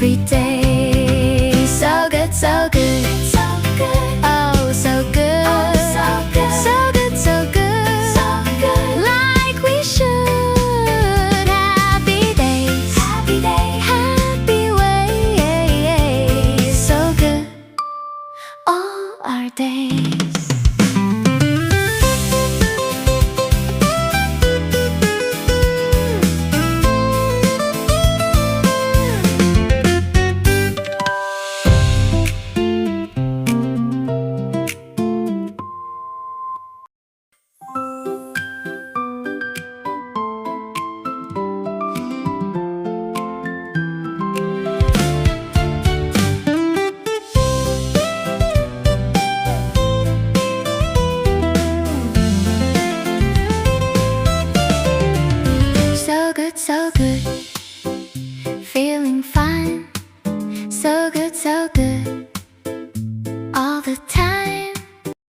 every day. So good, so good, so good. Oh, so good, oh, so good, so good, so good, so good. Like we should. Happy days, happy days, happy ways. So good, all our days. So good, feeling fine. So good, so